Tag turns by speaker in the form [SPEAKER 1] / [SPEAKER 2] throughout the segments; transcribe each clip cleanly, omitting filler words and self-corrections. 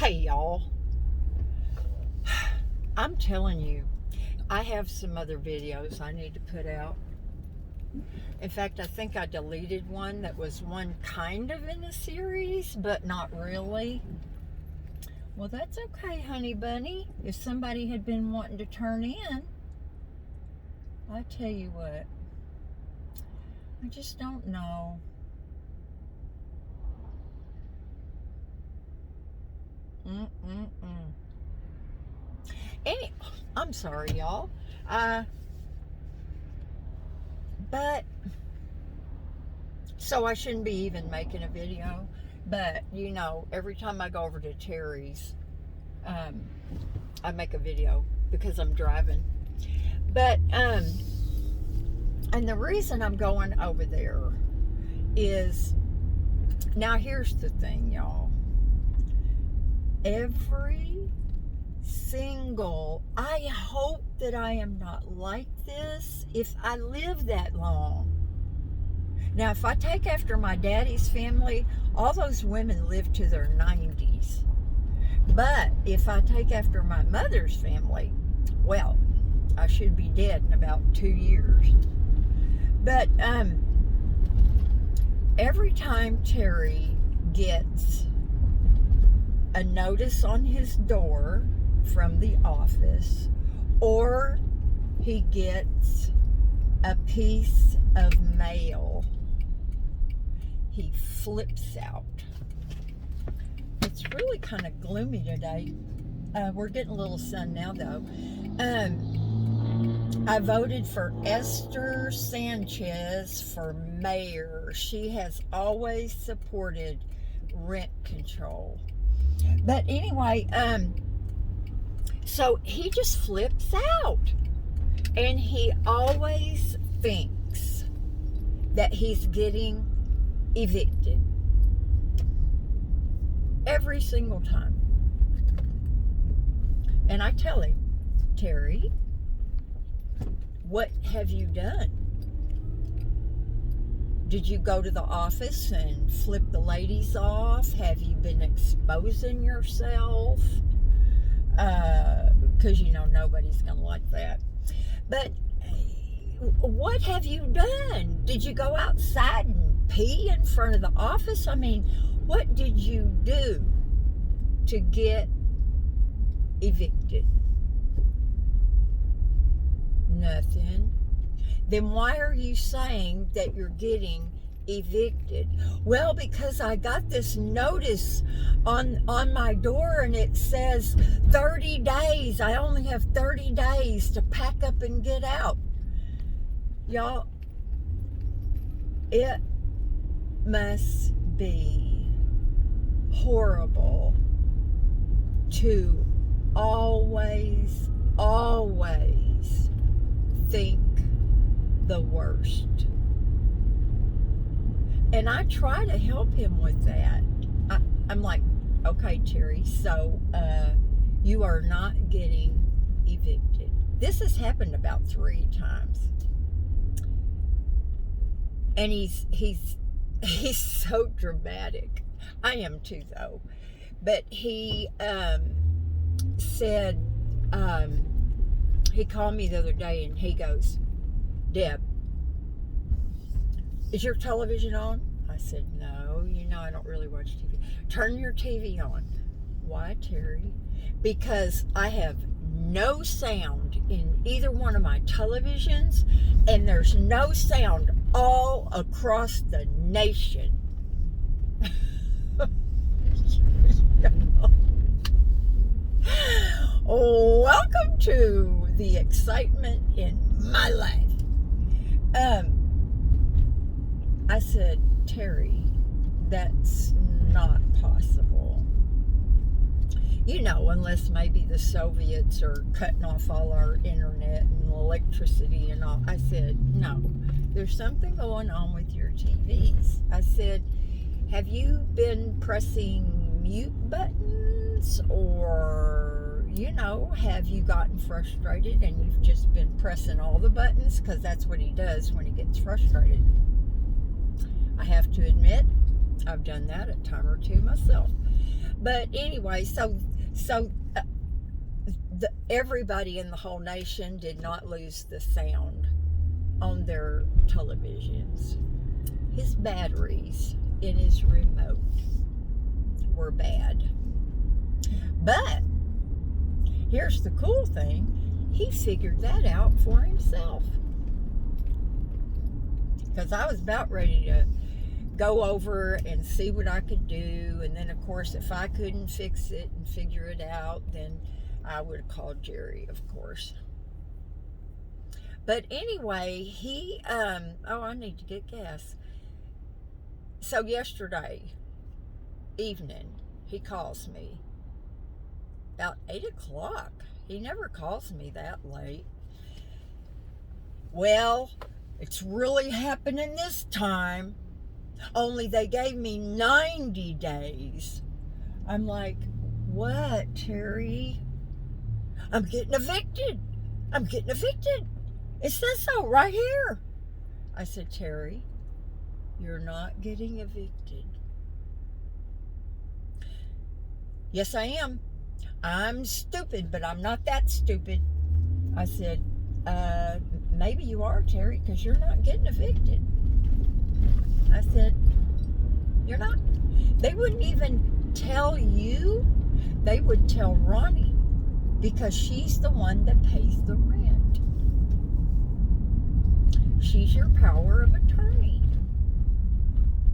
[SPEAKER 1] Hey, y'all. I'm telling you, I have some other videos I need to put out. In fact, I think I deleted one that was one kind of in a series, but not really. Well, that's okay, honey bunny. If somebody had been wanting to turn in, I tell you what, I just don't know. I'm sorry, y'all. But so I shouldn't be even making a video. But every time I go over to Terry's, I make a video because I'm driving. But and the reason I'm going over there is, now here's the thing, y'all. I hope that I am not like this if I live that long. Now, if I take after my daddy's family, all those women live to their 90s. But if I take after my mother's family, well, I should be dead in about 2 years. But every time Terry gets a notice on his door from the office, or he gets a piece of mail, he flips out. It's really kind of gloomy today. We're getting a little sun now, though. I voted for Esther Sanchez for mayor. She has always supported rent control. But anyway, so he just flips out. And he always thinks that he's getting evicted. Every single time. And I tell him, Terry, what have you done? Did you go to the office and flip the ladies off? Have you been exposing yourself? Because nobody's going to like that. But what have you done? Did you go outside and pee in front of the office? I mean, what did you do to get evicted? Nothing. Then why are you saying that you're getting evicted? Well, because I got this notice on my door, and it says 30 days. I only have 30 days to pack up and get out. Y'all, it must be horrible to always think the worst. And I try to help him with that. I'm like, okay, Terry, so you are not getting evicted. This has happened about 3 times. And he's so dramatic. I am too, though. But he said, he called me the other day and he goes, Deb, is your television on? I said, no, I don't really watch TV. Turn your TV on. Why, Terry? Because I have no sound in either one of my televisions, and there's no sound all across the nation. Welcome to the excitement in my life. I said, Terry, that's not possible. Unless maybe the Soviets are cutting off all our internet and electricity and all. I said, no, there's something going on with your TVs. I said, have you been pressing mute buttons, or have you gotten frustrated and you've just been pressing all the buttons? Because that's what he does when he gets frustrated. I have to admit, I've done that a time or two myself. But anyway, so everybody in the whole nation did not lose the sound on their televisions. His batteries in his remote were bad. But here's the cool thing. He figured that out for himself. Because I was about ready to go over and see what I could do. And then, of course, if I couldn't fix it and figure it out, then I would have called Jerry, of course. But anyway, I need to get gas. So yesterday evening, he calls me about 8 o'clock. He never calls me that late. Well, it's really happening this time. Only they gave me 90 days. I'm like, what, Terry? I'm getting evicted. I'm getting evicted. It says so right here. I said, Terry, you're not getting evicted. Yes, I am. I'm stupid, but I'm not that stupid. I said, maybe you are, Terry, because you're not getting evicted. I said, you're not. They wouldn't even tell you. They would tell Ronnie, because she's the one that pays the rent. She's your power of attorney.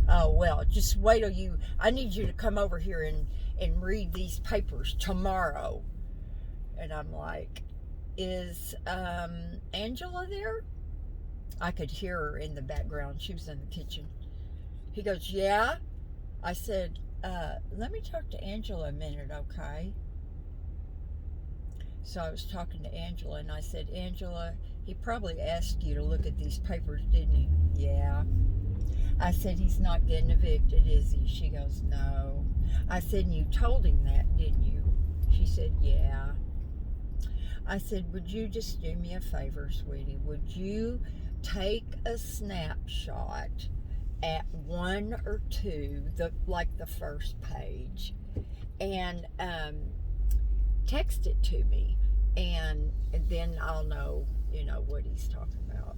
[SPEAKER 1] Oh, well, just wait till I need you to come over here and read these papers tomorrow. And I'm like, is Angela there? I could hear her in the background. She was in the kitchen. He goes, yeah. I said, let me talk to Angela a minute, okay? So I was talking to Angela, and I said, Angela, he probably asked you to look at these papers, didn't he? Yeah. I said, he's not getting evicted, is he? She goes, no. I said, and you told him that, didn't you? She said, yeah. I said, would you just do me a favor, sweetie? Would you take a snapshot at 1 or 2, like the first page, and text it to me, and then I'll know, what he's talking about.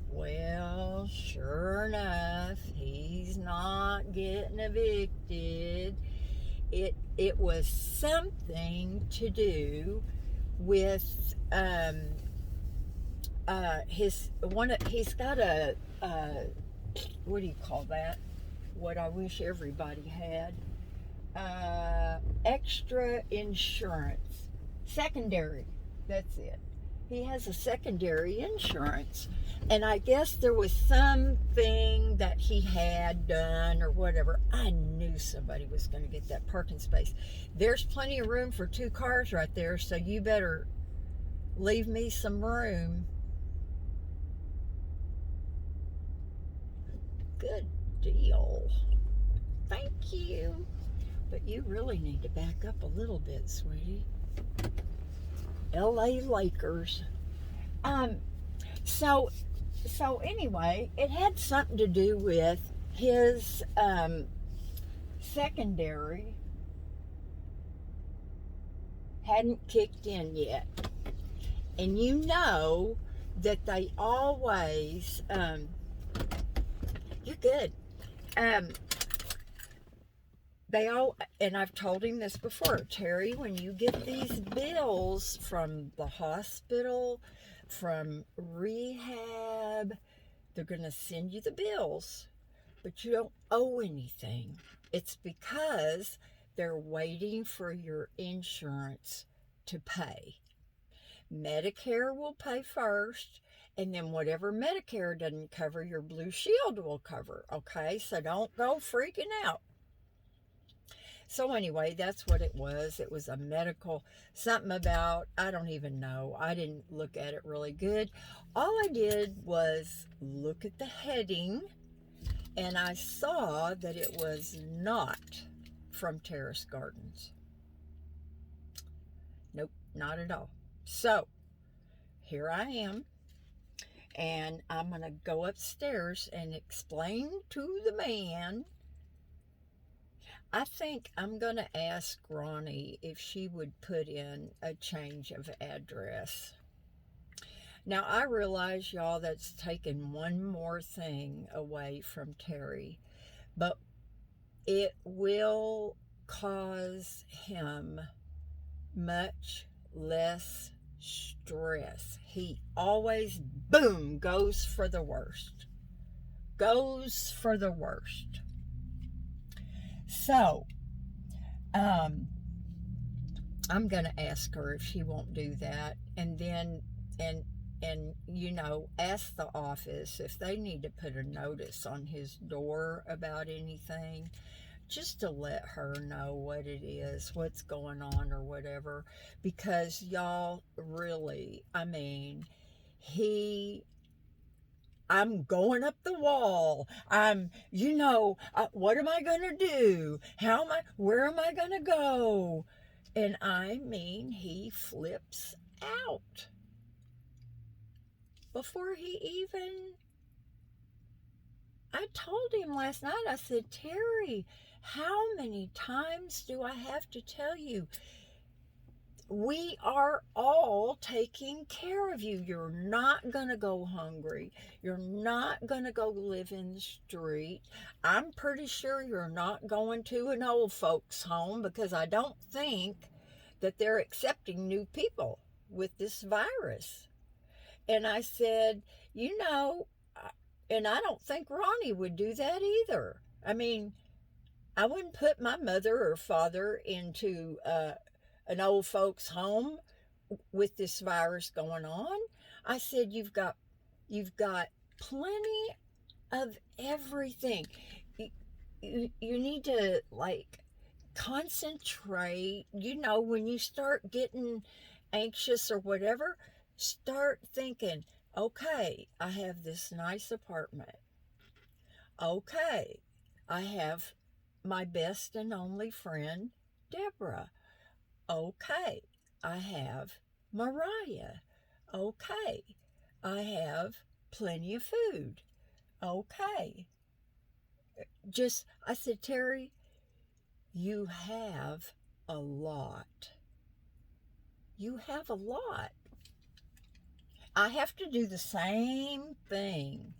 [SPEAKER 1] Well, sure enough, he's not getting evicted. It was something to do with he's got a what do you call that? What I wish everybody had. Extra insurance. Secondary. That's it. He has a secondary insurance. And I guess there was something that he had done or whatever. I knew somebody was going to get that parking space. There's plenty of room for 2 cars right there, so you better leave me some room. Good deal. Thank you. But you really need to back up a little bit, sweetie. LA Lakers. So anyway, it had something to do with his secondary hadn't kicked in yet. And you know that they always you're good. And I've told him this before, Terry, when you get these bills from the hospital, from rehab, they're going to send you the bills, but you don't owe anything. It's because they're waiting for your insurance to pay. Medicare will pay first, and then whatever Medicare doesn't cover, your Blue Shield will cover, okay? So don't go freaking out. So anyway, that's what it was. It was a medical, something about, I don't even know. I didn't look at it really good. All I did was look at the heading, and I saw that it was not from Terrace Gardens. Nope, not at all. So here I am, and I'm going to go upstairs and explain to the man. I think I'm going to ask Ronnie if she would put in a change of address. Now, I realize, y'all, that's taking one more thing away from Terry, but it will cause him much less stress. He always, boom, goes for the worst. Goes for the worst. So, um, I'm going to ask her if she won't do that, and then and ask the office if they need to put a notice on his door about anything, just to let her know what it is, what's going on or whatever. Because y'all, really, I mean, he I'm going up the wall. What am I going to do? Where am I going to go? And I mean, he flips out before he even. I told him last night, I said, Terry, how many times do I have to tell you? We are all taking care of you. You're not going to go hungry. You're not going to go live in the street. I'm pretty sure you're not going to an old folks' home, because I don't think that they're accepting new people with this virus. And I said, and I don't think Ronnie would do that either. I mean, I wouldn't put my mother or father into an old folks' home with this virus going on. I said, you've got plenty of everything. You need to, like, concentrate. When you start getting anxious or whatever, start thinking, okay, I have this nice apartment. Okay, I have my best and only friend, Deborah. Okay, I have Mariah. Okay, I have plenty of food. Okay. I said, Terry, you have a lot. You have a lot. I have to do the same thing.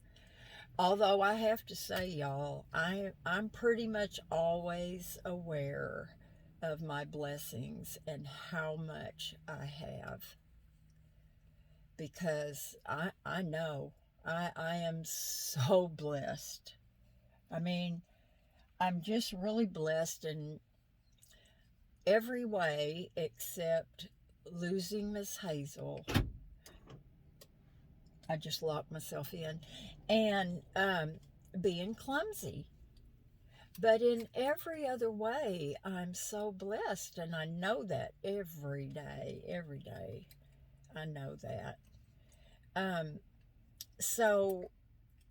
[SPEAKER 1] Although I have to say, y'all, I'm pretty much always aware of my blessings and how much I have. Because I know I am so blessed. I mean, I'm just really blessed in every way except losing Miss Hazel. I just locked myself in. And being clumsy. But in every other way, I'm so blessed, and I know that every day. Every day, I know that. So,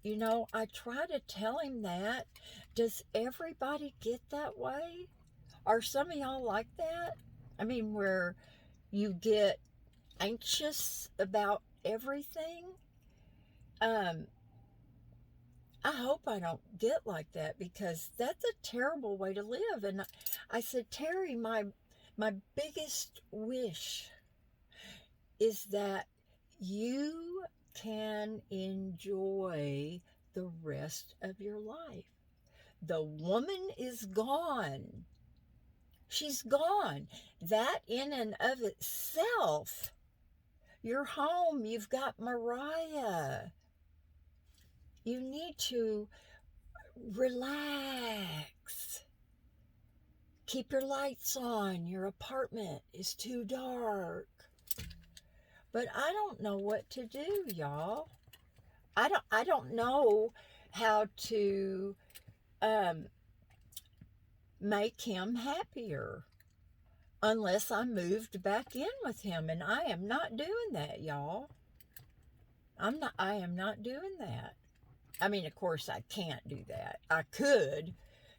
[SPEAKER 1] I try to tell him that. Does everybody get that way? Are some of y'all like that? I mean, where you get anxious about everything? Um, I hope I don't get like that, because that's a terrible way to live. And I said, Terry, my biggest wish is that you can enjoy the rest of your life. The woman is gone. She's gone. That in and of itself, you're home. You've got Mariah. You need to relax. Keep your lights on. Your apartment is too dark. But I don't know what to do, y'all. I don't know how to make him happier unless I moved back in with him, and I am not doing that, y'all. I am not doing that. I mean, of course, I can't do that. I could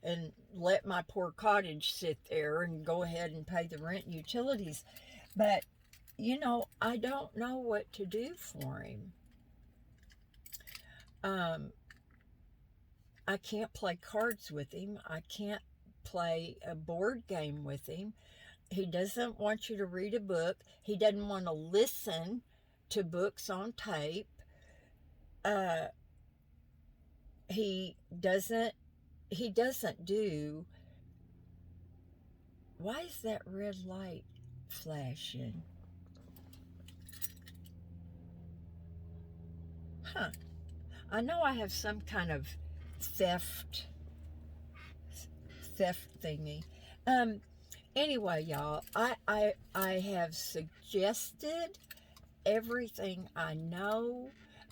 [SPEAKER 1] and let my poor cottage sit there and go ahead and pay the rent and utilities. But, I don't know what to do for him. I can't play cards with him. I can't play a board game with him. He doesn't want you to read a book. He doesn't want to listen to books on tape. Uh, he doesn't do. Why is that red light flashing? Huh. I know I have some kind of theft thingy. Anyway, y'all, I have suggested everything I know.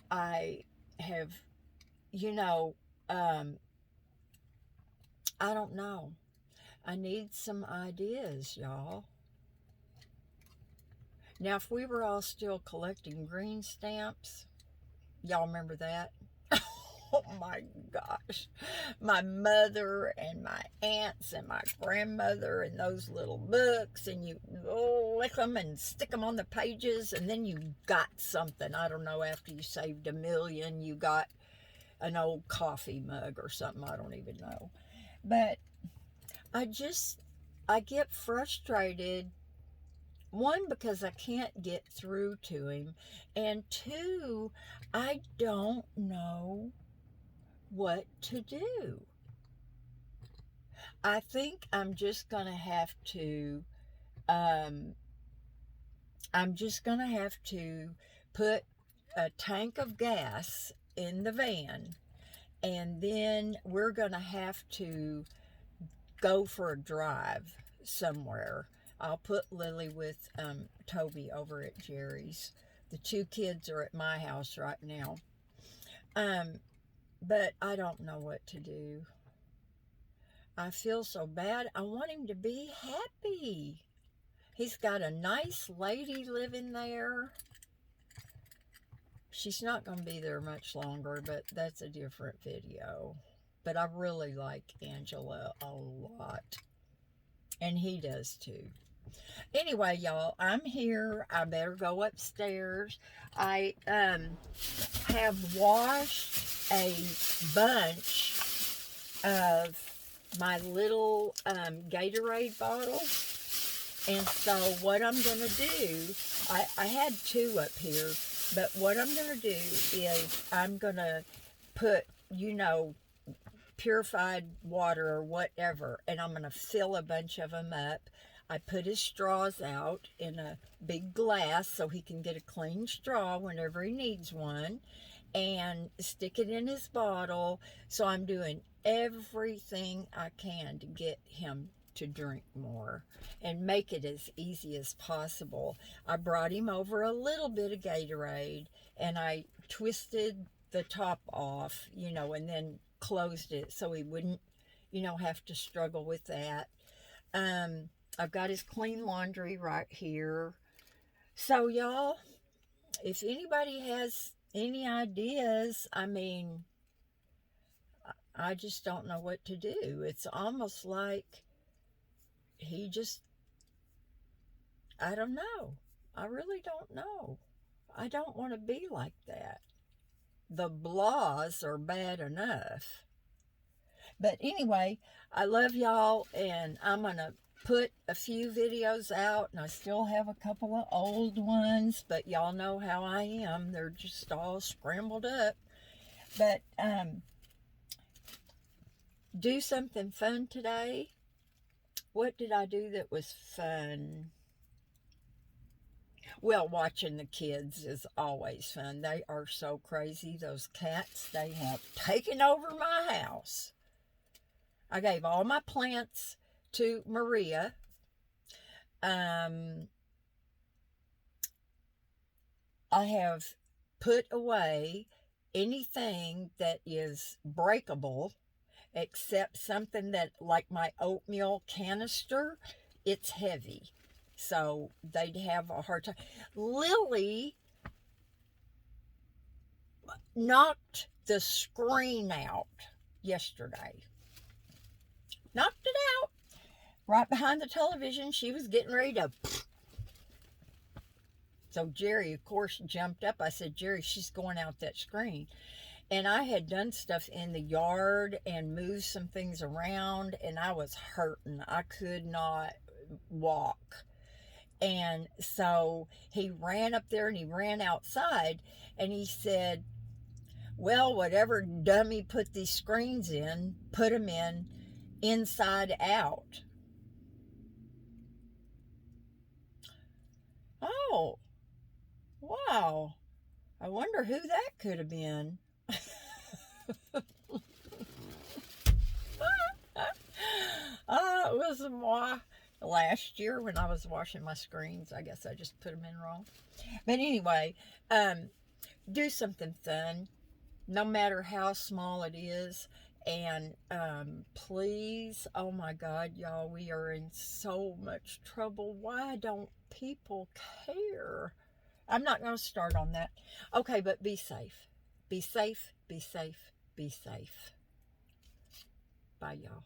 [SPEAKER 1] I have, you know, I don't know. I need some ideas, y'all. Now, if we were all still collecting green stamps, y'all remember that? Oh my gosh. My mother and my aunts and my grandmother and those little books, and you lick them and stick them on the pages, and then you got something. I don't know, after you saved $1 million, you got an old coffee mug or something. I don't even know. But I get frustrated. One, because I can't get through to him. And two, I don't know what to do. I think I'm just going to have to, put a tank of gas in the van, and then we're going to have to go for a drive somewhere. I'll put Lily with Toby over at Jerry's. The 2 kids are at my house right now. But I don't know what to do. I feel so bad. I want him to be happy. He's got a nice lady living there. She's not going to be there much longer, but that's a different video. But I really like Angela a lot. And he does too. Anyway, y'all, I'm here. I better go upstairs. I have washed a bunch of my little Gatorade bottles. And so what I'm going to do, I had 2 up here, but what I'm going to do is I'm going to put, purified water or whatever, and I'm going to fill a bunch of them up. I put his straws out in a big glass so he can get a clean straw whenever he needs one, and stick it in his bottle. So I'm doing everything I can to get him to drink more and make it as easy as possible. I brought him over a little bit of Gatorade, and I twisted the top off, and then closed it so he wouldn't, have to struggle with that. I've got his clean laundry right here. So, y'all, if anybody has any ideas, I just don't know what to do. It's almost like I don't know. I really don't know. I don't want to be like that. The blahs are bad enough. But anyway, I love y'all, and I'm going to put a few videos out, and I still have a couple of old ones, but y'all know how I am. They're just all scrambled up. But do something fun today. What did I do that was fun? Well, watching the kids is always fun. They are so crazy. Those cats, they have taken over my house. I gave all my plants to Maria. I have put away anything that is breakable, except something that, like my oatmeal canister, it's heavy. So they'd have a hard time. Lily knocked the screen out yesterday. Knocked it out. Right behind the television, she was getting ready to... So Jerry, of course, jumped up. I said, Jerry, she's going out that screen. And I had done stuff in the yard and moved some things around, and I was hurting. I could not walk. And so he ran up there and he ran outside and he said, well, whatever dummy put these screens in, put them in inside out. Oh, wow. I wonder who that could have been. It was moi last year when I was washing my screens. I guess I just put them in wrong. But anyway, do something fun, no matter how small it is. And please, oh my God, y'all, we are in so much trouble. Why don't people care? I'm not going to start on that. Okay, but be safe. Be safe, be safe, be safe. Bye, y'all.